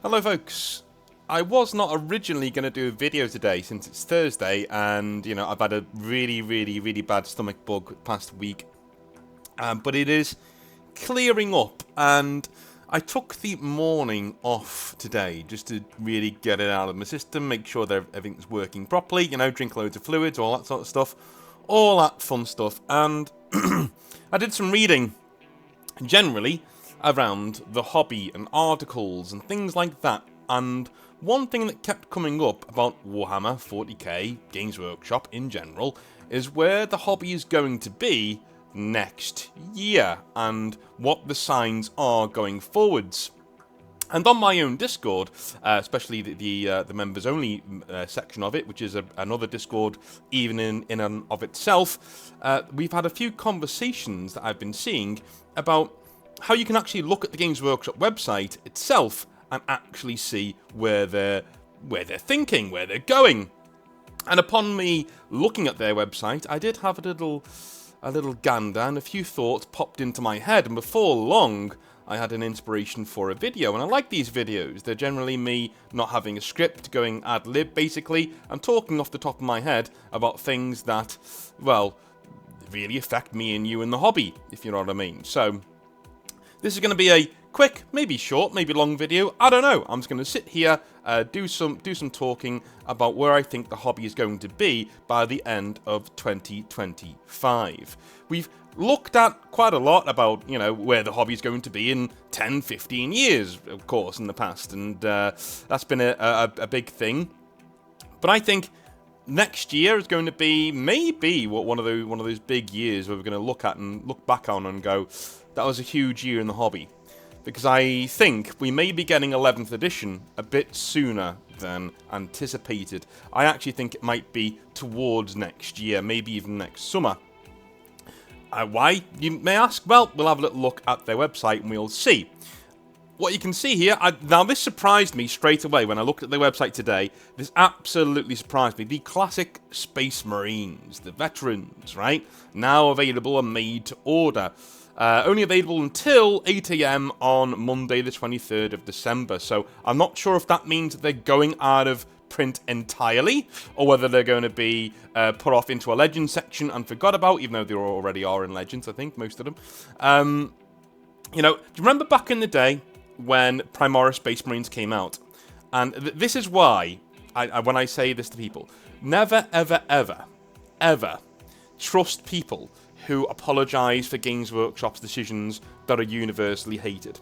Hello folks. I was not originally going to do a video today since it's Thursday and, I've had a really bad stomach bug past week. But it is clearing up and I took the morning off today just to really get it out of my system, make sure that everything's working properly, drink loads of fluids, all that sort of stuff, all that fun stuff. And I did some reading generally around the hobby and articles and things like that. And one thing that kept coming up about Warhammer 40k, Games Workshop in general, is where the hobby is going to be next year and what the signs are going forwards. And on my own Discord, especially the members only section of it, which is another Discord even in and of itself, we've had a few conversations that I've been seeing about how you can actually look at the Games Workshop website itself and actually see where they're thinking, where they're going. And upon me looking at their website, I did have a little gander, and a few thoughts popped into my head, and before long, I had an inspiration for a video. And I like these videos. They're generally me not having a script, going ad lib basically, and talking off the top of my head about things that, well, really affect me and you in the hobby, if you know what I mean. So this is going to be a quick, maybe short, maybe long video. I don't know. I'm just going to sit here, do some talking about where I think the hobby is going to be by the end of 2025. We've looked at quite a lot about, where the hobby is going to be in 10, 15 years, of course, in the past, and that's been a big thing. But I think next year is going to be maybe one of those big years where we're going to look at and look back on and go, that was a huge year in the hobby. Because I think we may be getting 11th edition a bit sooner than anticipated. I actually think it might be towards next year, maybe even next summer. Why, you may ask? Well, we'll have a little look at their website and we'll see. What you can see here, now this surprised me straight away when I looked at their website today. This absolutely surprised me. The classic Space Marines, the veterans, right? Now available and made to order. Only available until 8 AM on Monday the 23rd of December. So I'm not sure if that means that they're going out of print entirely, or whether they're going to be put off into a Legends section and forgot about, even though they already are in Legends, I think, most of them. Do you remember back in the day when Primaris Space Marines came out? And this is why, when I say this to people, never, ever trust people who apologise for Games Workshop's decisions that are universally hated.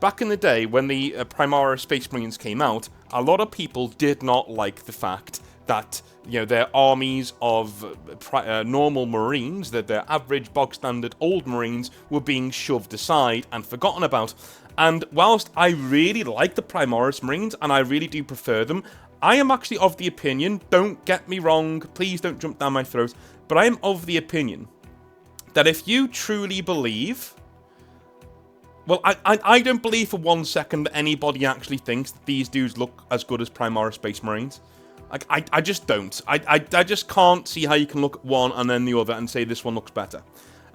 Back in the day, when the Primaris Space Marines came out, a lot of people did not like the fact that, their armies of normal Marines, that their average, bog-standard old Marines, were being shoved aside and forgotten about. And whilst I really like the Primaris Marines, and I really do prefer them, I am actually of the opinion, don't get me wrong, please don't jump down my throat, but I am of the opinion that if you truly believe... Well, I don't believe for 1 second that anybody actually thinks that these dudes look as good as Primaris Space Marines. I just don't. I just can't see how you can look at one and then the other and say this one looks better.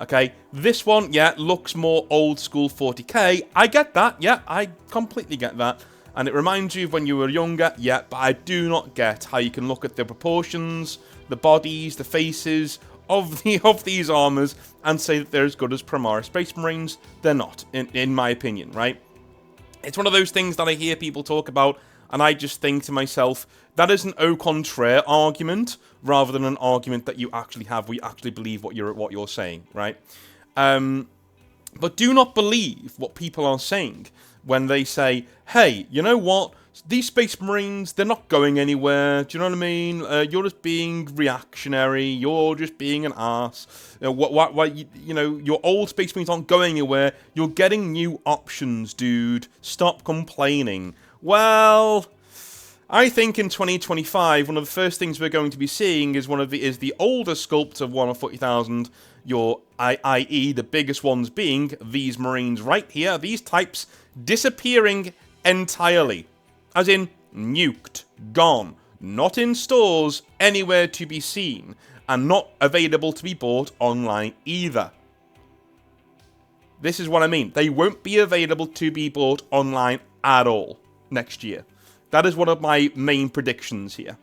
Okay, this one, yeah, looks more old school 40k. I get that, yeah, I completely get that. And it reminds you of when you were younger, yeah, but I do not get how you can look at the proportions, the bodies, the faces of these armors and say that they're as good as Primaris Space Marines. They're not, in my opinion, right? It's one of those things that I hear people talk about, and I just think to myself, that is an au contraire argument, rather than an argument that you actually have, where you actually believe what you're saying, right? But do not believe what people are saying when they say, hey, you know what? These Space Marines, they're not going anywhere. Do you know what I mean? You're just being reactionary. You're just being an arse. Your old Space Marines aren't going anywhere. You're getting new options, dude. Stop complaining. Well, I think in 2025, one of the first things we're going to be seeing is the older sculpts of Warhammer 40,000. I.e. the biggest ones being these Marines right here. These types disappearing entirely. As in, nuked, gone, not in stores, anywhere to be seen, and not available to be bought online either. This is what I mean. They won't be available to be bought online at all. next year. That is one of my main predictions here.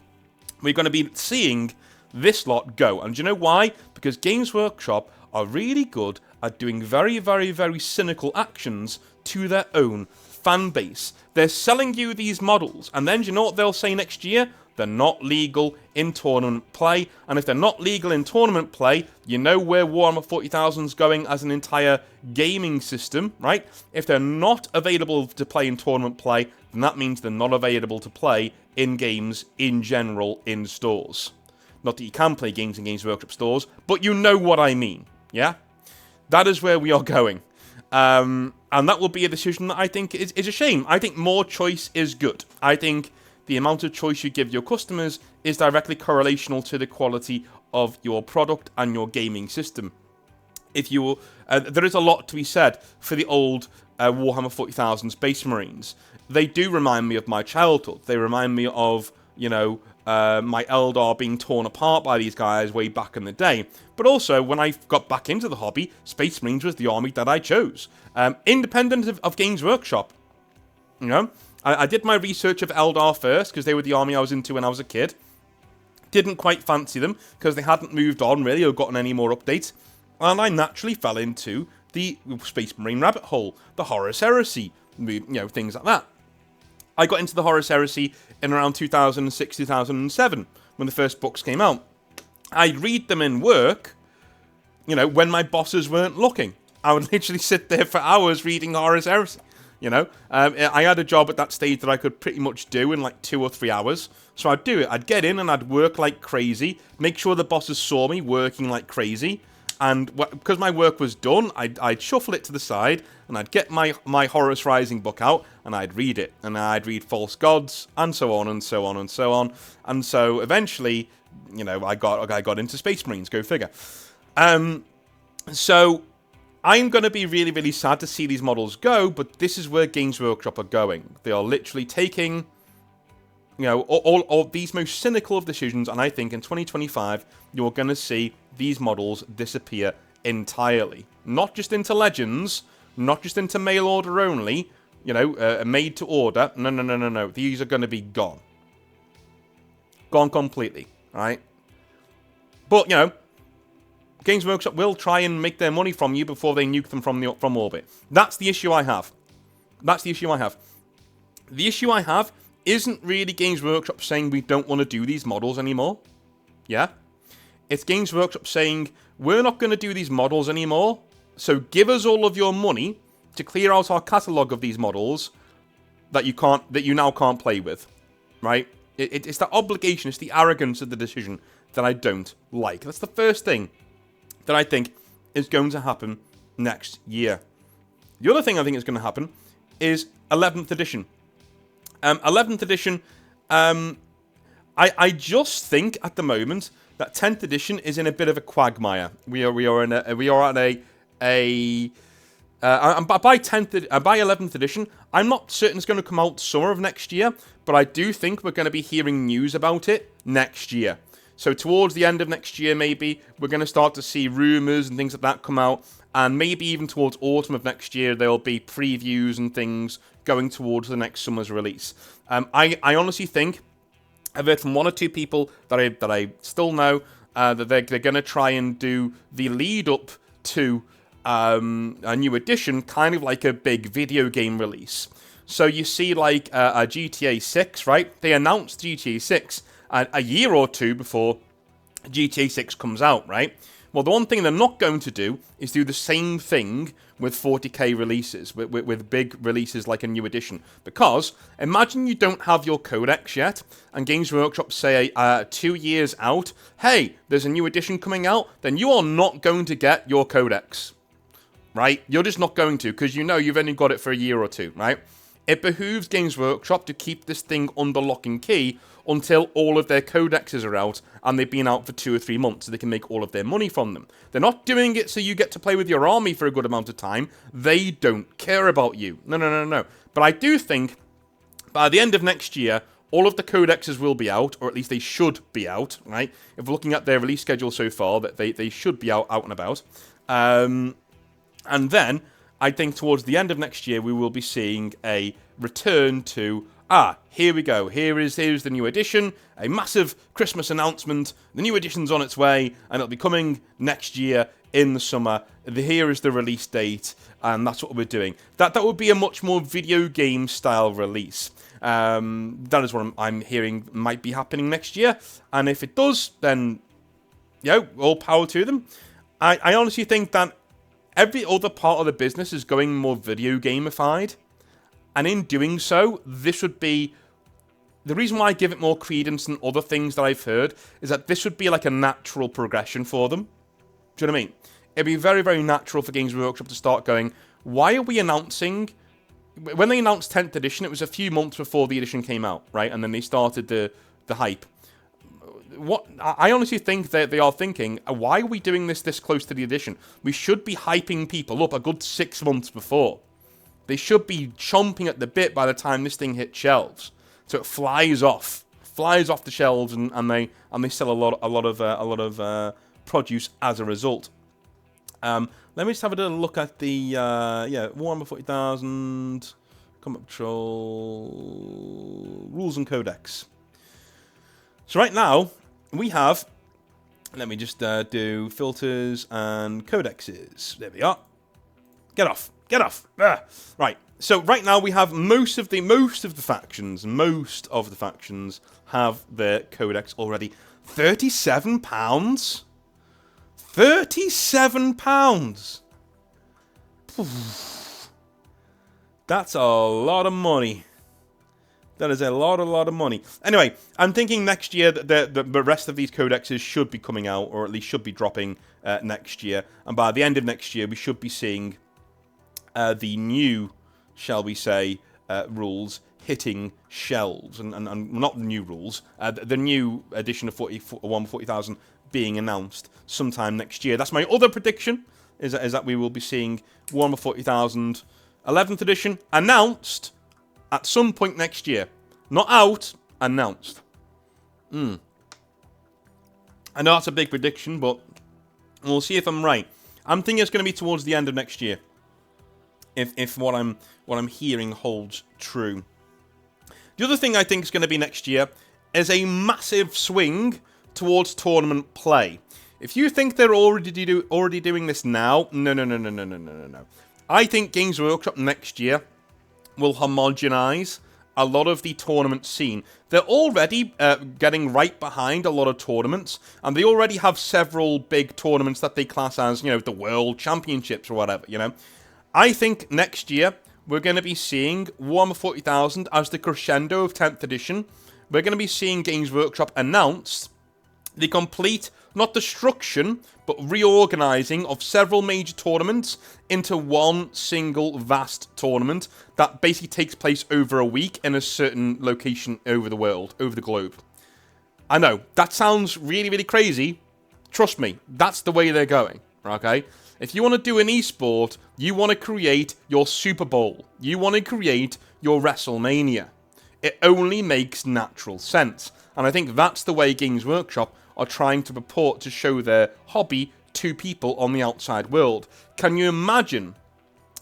We're going to be seeing this lot go. And do you know why? Because Games Workshop are really good at doing very, very, very cynical actions to their own fan base. They're selling you these models, and then do you know what they'll say next year? They're not legal in tournament play. And if they're not legal in tournament play, you know where Warhammer 40,000 is going as an entire gaming system, right? If they're not available to play in tournament play, then that means they're not available to play in games in general in stores. Not that you can play games in Games Workshop stores, but you know what I mean, yeah? That is where we are going. And that will be a decision that I think is a shame. I think more choice is good. I think the amount of choice you give your customers is directly correlational to the quality of your product and your gaming system. If you, there is a lot to be said for the old Warhammer 40,000 Space Marines. They do remind me of my childhood. They remind me of, you know, my Eldar being torn apart by these guys way back in the day. But also, when I got back into the hobby, Space Marines was the army that I chose. Independent of Games Workshop. You know, I did my research of Eldar first, because they were the army I was into when I was a kid. Didn't quite fancy them, because they hadn't moved on, really, or gotten any more updates. And I naturally fell into the Space Marine rabbit hole, the Horus Heresy, you know, things like that. I got into the Horus Heresy in around 2006, 2007, when the first books came out. I'd read them in work, you know, when my bosses weren't looking. I would literally sit there for hours reading the Horus Heresy, you know. I had a job at that stage that I could pretty much do in like 2 or 3 hours. So I'd do it. I'd get in and I'd work like crazy, make sure the bosses saw me working like crazy. And because my work was done, I'd shuffle it to the side, and I'd get my Horus Rising book out, and I'd read it. And I'd read False Gods, and so on, and so on, and so on. And so eventually, you know, I got into Space Marines, go figure. So I'm going to be really, really sad to see these models go, but this is where Games Workshop are going. They are literally taking, you know, all these most cynical of decisions, and I think in 2025, you're going to see these models disappear entirely. Not just into Legends, not just into mail order only, you know, made to order. No. These are going to be gone. Gone completely, right? But, you know, Games Workshop will try and make their money from you before they nuke them from orbit. That's the issue I have. That's the issue I have. The issue I have isn't really Games Workshop saying we don't want to do these models anymore. Yeah? It's Games Workshop saying, we're not going to do these models anymore, so give us all of your money to clear out our catalogue of these models that you now can't play with. Right? It's that obligation, it's the arrogance of the decision that I don't like. That's the first thing that I think is going to happen next year. The other thing I think is going to happen is 11th edition. 11th edition, I just think at the moment that 10th edition is in a bit of a quagmire. We are at by 11th edition, I'm not certain it's going to come out summer of next year, but I do think we're going to be hearing news about it next year. So towards the end of next year, maybe, we're going to start to see rumours and things like that come out, and maybe even towards autumn of next year, there'll be previews and things going towards the next summer's release. I honestly think, I've heard from 1 or 2 people that I still know that they're going to try and do the lead up to a new edition, kind of like a big video game release. So you see, like a GTA 6, right? They announced GTA 6 a year or 2 before GTA 6 comes out, right? Well, the one thing they're not going to do is do the same thing with 40k releases, with big releases like a new edition. Because, imagine you don't have your codex yet, and Games Workshop say 2 years out, hey, there's a new edition coming out, then you are not going to get your codex, right? You're just not going to, because you know you've only got it for a year or 2, right? It behooves Games Workshop to keep this thing under lock and key until all of their codexes are out and they've been out for 2 or 3 months so they can make all of their money from them. They're not doing it so you get to play with your army for a good amount of time. They don't care about you. No. But I do think by the end of next year, all of the codexes will be out, or at least they should be out, right? If we're looking at their release schedule so far, that they should be out and about. And then I think towards the end of next year, we will be seeing a return to, here we go. Here's the new edition, a massive Christmas announcement. The new edition's on its way, and it'll be coming next year in the summer. Here is the release date, and that's what we're doing. That would be a much more video game style release. That is what I'm hearing might be happening next year, and if it does, then all power to them. I honestly think that every other part of the business is going more video gamified. And in doing so, this would be... The reason why I give it more credence than other things that I've heard is that this would be like a natural progression for them. Do you know what I mean? It'd be very, very natural for Games Workshop to start going, why are we announcing... When they announced 10th edition, it was a few months before the edition came out, right? And then they started the hype. What I honestly think that they are thinking, why are we doing this close to the edition? We should be hyping people up a good 6 months before. They should be chomping at the bit by the time this thing hits shelves, so it flies off the shelves, and they sell a lot of produce as a result. Let me just have a little look at the Warhammer 40,000 Combat Patrol rules and codex. So right now we have. Let me just do filters and codexes. There we are. Get off. Right. So right now we have most of the factions have their codex already. £37. £37. That's a lot of money. That is a lot of money. Anyway, I'm thinking next year that the rest of these codexes should be coming out, or at least should be dropping next year. And by the end of next year, we should be seeing the new, shall we say, rules hitting shelves. And not the new rules, the new edition of 40,000 being announced sometime next year. That's my other prediction, is that we will be seeing Warhammer 40,000 11th edition announced at some point next year. Not out, announced. I know that's a big prediction, but we'll see if I'm right. I'm thinking it's going to be towards the end of next year, if what I'm hearing holds true. The other thing I think is going to be next year is a massive swing towards tournament play. If you think they're already doing this now, no. I think Games Workshop next year will homogenize a lot of the tournament scene. They're already getting right behind a lot of tournaments, and they already have several big tournaments that they class as, the World Championships or whatever, I think next year we're going to be seeing Warhammer 40,000 as the crescendo of 10th edition. We're going to be seeing Games Workshop announce the complete, not destruction, but reorganizing of several major tournaments into one single vast tournament that basically takes place over a week in a certain location over the world, over the globe. I know, that sounds really, really crazy. Trust me, that's the way they're going, okay? If you want to do an esport, you want to create your Super Bowl. You want to create your WrestleMania. It only makes natural sense. And I think that's the way Games Workshop are trying to purport to show their hobby to people on the outside world. Can you imagine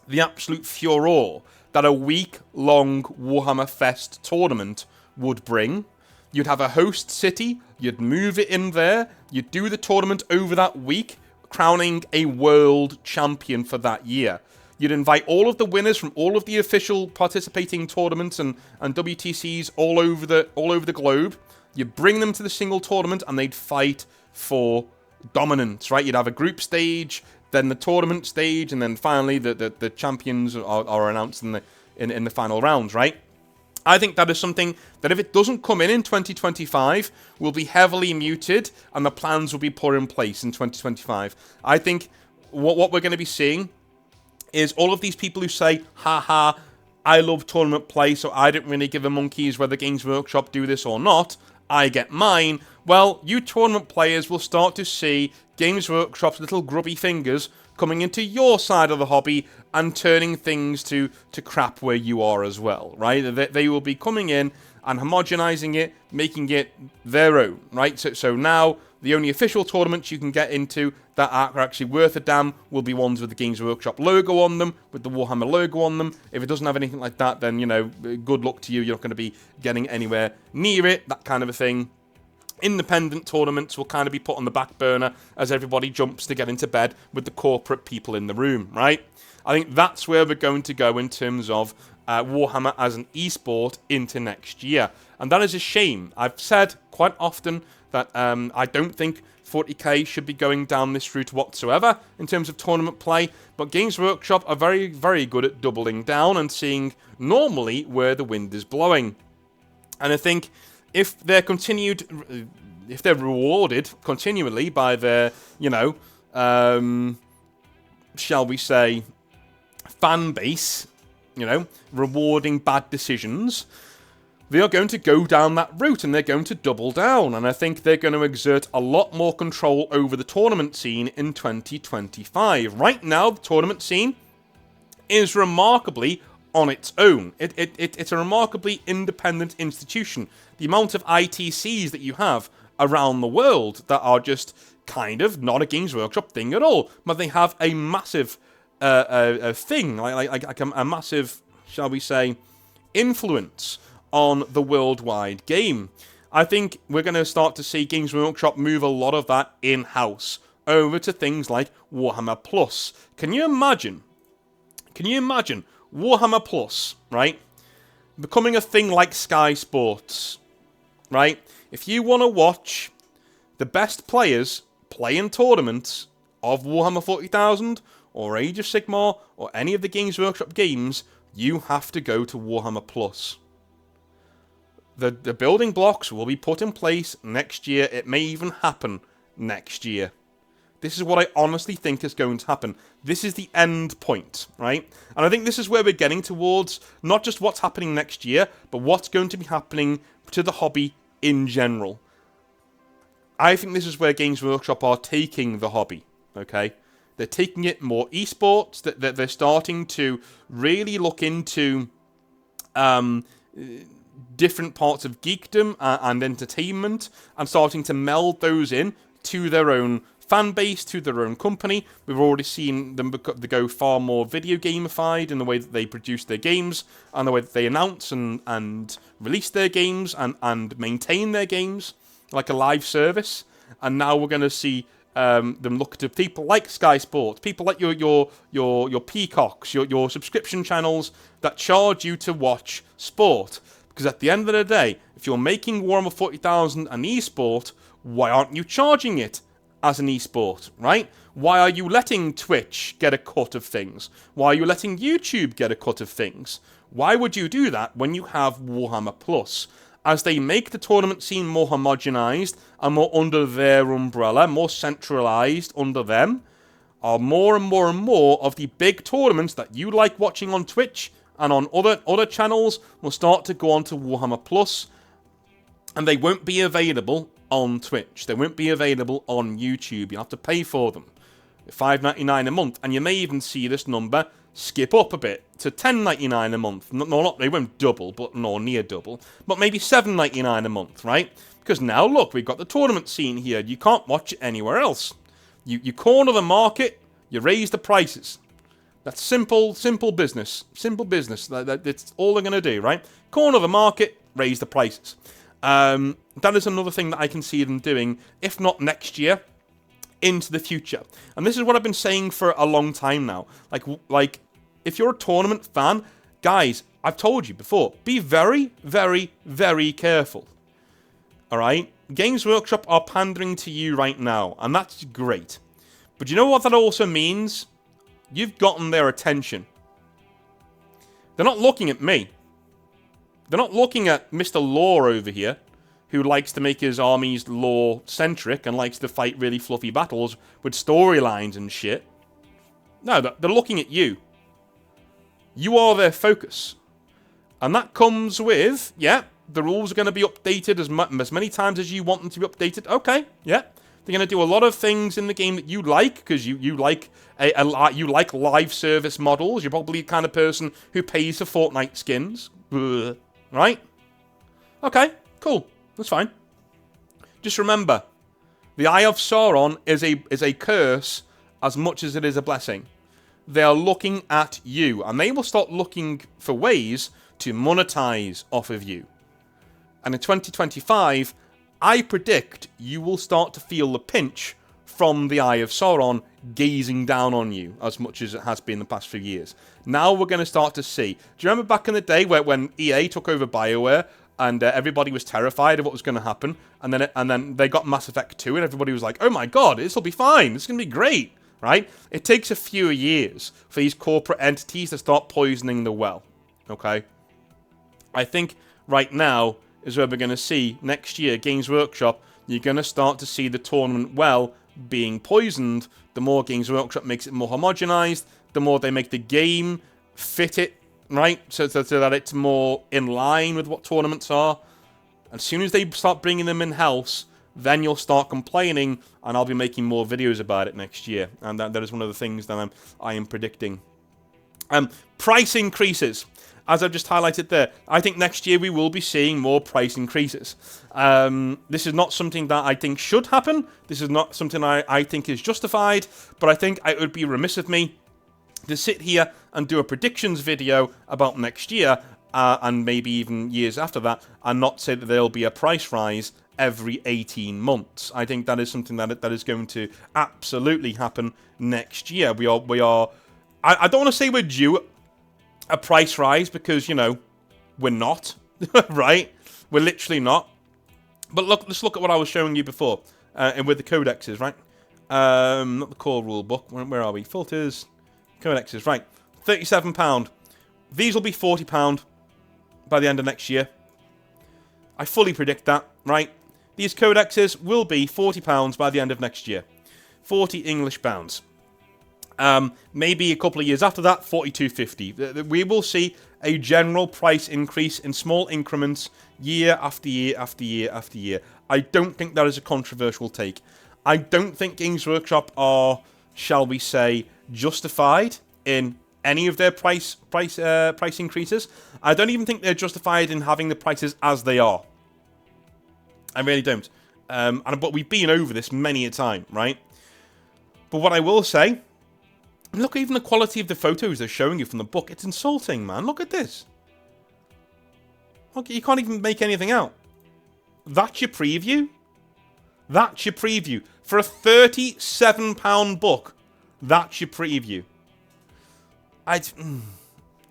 the absolute furore that a week-long Warhammer Fest tournament would bring? You'd have a host city, you'd move it in there, you'd do the tournament over that week, crowning a world champion for that year. You'd invite all of the winners from all of the official participating tournaments and WTCs all over the globe. You bring them to the single tournament, and they'd fight for dominance, right? You'd have a group stage, then the tournament stage, and then finally the champions are announced in the final rounds, right? I think that is something that if it doesn't come in 2025, will be heavily muted, and the plans will be put in place in 2025. I think what we're going to be seeing is all of these people who say, haha, I love tournament play, so I don't really give a monkeys whether Games Workshop do this or not. I get mine. Well, you tournament players will start to see Games Workshop's little grubby fingers coming into your side of the hobby and turning things to crap where you are as well, right? They will be coming in and homogenizing it, making it their own, right? So now The only official tournaments you can get into that are actually worth a damn will be ones with the Games Workshop logo on them, with the Warhammer logo on them. If it doesn't have anything like that, then, you know, good luck to you. You're not going to be getting anywhere near it, that kind of a thing. Independent tournaments will kind of be put on the back burner as everybody jumps to get into bed with the corporate people in the room, right? I think that's where we're going to go in terms of Warhammer as an esport into next year. And that is a shame. I've said quite often that I don't think 40k should be going down this route whatsoever in terms of tournament play, but Games Workshop are very, very good at doubling down and seeing normally where the wind is blowing. And I think if they're rewarded continually by their, you know, shall we say, fan base, you know, rewarding bad decisions, they are going to go down that route and they're going to double down. And I think they're going to exert a lot more control over the tournament scene in 2025. Right now, the tournament scene is remarkably on its own. It's a remarkably independent institution. The amount of ITCs that you have around the world that are just kind of not a Games Workshop thing at all, but they have a massive thing, like a massive, shall we say, influence on the worldwide game. I think we're going to start to see Games Workshop move a lot of that in-house over to things like Warhammer Plus. Can you imagine Warhammer Plus, right, becoming a thing like Sky Sports, right? If you want to watch the best players play in tournaments of Warhammer 40,000 or Age of Sigmar or any of the Games Workshop games, you have to go to Warhammer Plus. The building blocks will be put in place next year. It may even happen next year. This is what I honestly think is going to happen. This is the end point, right? And I think this is where we're getting towards, not just what's happening next year, but what's going to be happening to the hobby in general. I think this is where Games Workshop are taking the hobby, okay? They're taking it more esports, that they're starting to really look into different parts of geekdom and entertainment, and starting to meld those in to their own fan base, to their own company. We've already seen them go far more video gamified in the way that they produce their games, and the way that they announce and release their games and maintain their games, like a live service. And now we're going to see them look to people like Sky Sports, people like your Peacocks, your subscription channels that charge you to watch sport. Because at the end of the day, if you're making Warhammer 40,000 an esport, why aren't you charging it as an esport, right? Why are you letting Twitch get a cut of things? Why are you letting YouTube get a cut of things? Why would you do that when you have Warhammer Plus? As they make the tournament scene more homogenized and more under their umbrella, more centralized under them, are more and more and more of the big tournaments that you like watching on Twitch and on other channels will start to go on to Warhammer Plus, and they won't be available on Twitch. They won't be available on YouTube. You'll have to pay for them. $5.99 a month, and you may even see this number skip up a bit to $10.99 a month. No, they won't double, but nor near double. But maybe $7.99 a month, right? Because now, look, we've got the tournament scene here. You can't watch it anywhere else. You corner the market, you raise the prices. That's simple business. Simple business. That's all they're going to do, right? Corner the market, raise the prices. That is another thing that I can see them doing, if not next year, into the future. And this is what I've been saying for a long time now. Like, if you're a tournament fan, guys, I've told you before, be very, very, very careful. Alright? Games Workshop are pandering to you right now, and that's great. But you know what that also means? You've gotten their attention. They're not looking at me. They're not looking at Mr. Law over here, who likes to make his armies lore-centric and likes to fight really fluffy battles with storylines and shit. No, they're looking at you. You are their focus. And that comes with, yeah, the rules are going to be updated as many times as you want them to be updated. Okay, yeah. They're going to do a lot of things in the game that you like, because you like you like live service models. You're probably the kind of person who pays for Fortnite skins. Right? Okay, cool. That's fine. Just remember, The Eye of Sauron is a curse as much as it is a blessing. They are looking at you, and they will start looking for ways to monetize off of you. And in 2025, I predict you will start to feel the pinch from the Eye of Sauron gazing down on you as much as it has been the past few years. Now we're going to start to see. Do you remember back in the day when EA took over BioWare and everybody was terrified of what was going to happen, and then they got Mass Effect 2 and everybody was like, "Oh my god, this will be fine. It's going to be great." Right? It takes a few years for these corporate entities to start poisoning the well. Okay? I think right now is where we're going to see next year, Games Workshop, you're going to start to see the tournament well being poisoned. The more Games Workshop makes it more homogenized, the more they make the game fit it, right? So that it's more in line with what tournaments are. As soon as they start bringing them in-house, then you'll start complaining, and I'll be making more videos about it next year. And that is one of the things that I am predicting. Price increases. As I've just highlighted there, I think next year we will be seeing more price increases. This is not something that I think should happen. This is not something I think is justified. But I think it would be remiss of me to sit here and do a predictions video about next year, and maybe even years after that, and not say that there'll be a price rise every 18 months. I think that is something that is going to absolutely happen next year. We are. I don't want to say we're due a price rise, because, you know, we're not, right? We're literally not. But let's look at what I was showing you before, and with the codexes, right? Not the core rule book. Where are we? Filters, codexes, right? £37. These will be £40 by the end of next year. I fully predict that, right? These codexes will be £40 by the end of next year. 40 English pounds. Maybe a couple of years after that, $42.50. We will see a general price increase in small increments year after year after year after year. I don't think that is a controversial take. I don't think Games Workshop are, shall we say, justified in any of their price increases. I don't even think they're justified in having the prices as they are. I really don't. But we've been over this many a time, right? But what I will say, look at even the quality of the photos they're showing you from the book. It's insulting, man. Look at this. Look, you can't even make anything out. That's your preview? That's your preview. For a £37 book, that's your preview.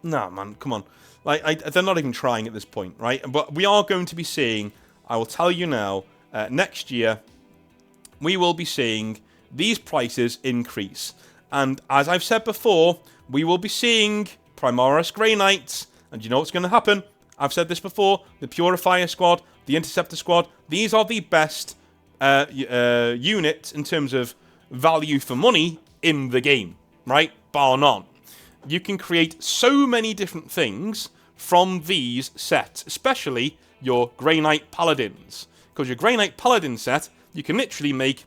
Nah, man, come on. They're not even trying at this point, right? But we are going to be seeing, I will tell you now, next year, we will be seeing these prices increase. And as I've said before, we will be seeing Primaris Grey Knights. And you know what's going to happen? I've said this before. The Purifier Squad, the Interceptor Squad, these are the best units in terms of value for money in the game, right? Bar none. You can create so many different things from these sets, especially your Grey Knight Paladins. Because your Grey Knight Paladin set, you can literally make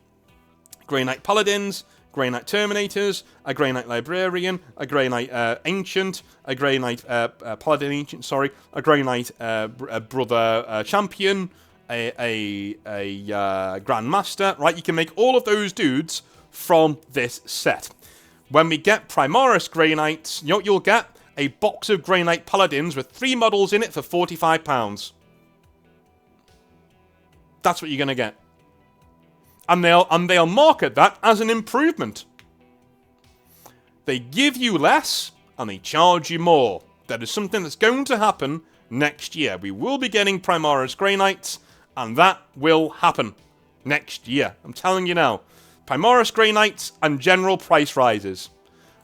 Grey Knight Paladins, Grey Knight Terminators, a Grey Knight Librarian, a Grey Knight Ancient, a Grey Knight Paladin Ancient, sorry, a Grey Knight Brother Champion, a Grandmaster, right? You can make all of those dudes from this set. When we get Primaris Grey Knights, you know what you'll get? A box of Grey Knight Paladins with 3 models in it for £45. That's what you're going to get. And they'll market that as an improvement. They give you less, and they charge you more. That is something that's going to happen next year. We will be getting Primaris Grey Knights, and that will happen next year. I'm telling you now. Primaris Grey Knights and general price rises.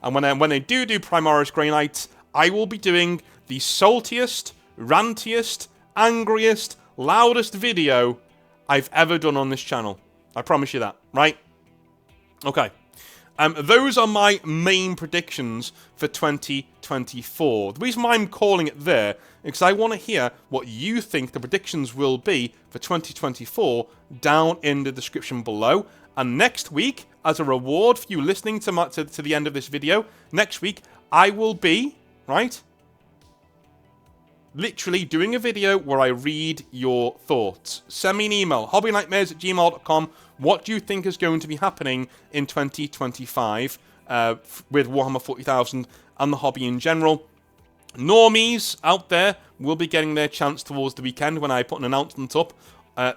And when they do Primaris Grey Knights, I will be doing the saltiest, rantiest, angriest, loudest video I've ever done on this channel. I promise you that, right? Okay. Those are my main predictions for 2024. The reason why I'm calling it there is because I want to hear what you think the predictions will be for 2024 down in the description below. And next week, as a reward for you listening to the end of this video, next week I will be, right? literally doing a video where I read your thoughts. Send me an email, hobbynightmares@gmail.com. What do you think is going to be happening in 2025 with Warhammer 40,000 and the hobby in general? Normies out there will be getting their chance towards the weekend when I put an announcement up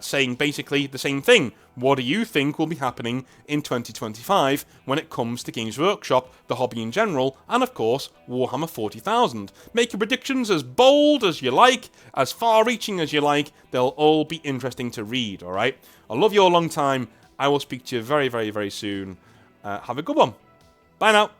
saying basically the same thing. What do you think will be happening in 2025 when it comes to Games Workshop, the hobby in general, and of course, Warhammer 40,000? Make your predictions as bold as you like, as far-reaching as you like. They'll all be interesting to read, alright? I love you all a long time. I will speak to you very, very, very soon. Have a good one. Bye now.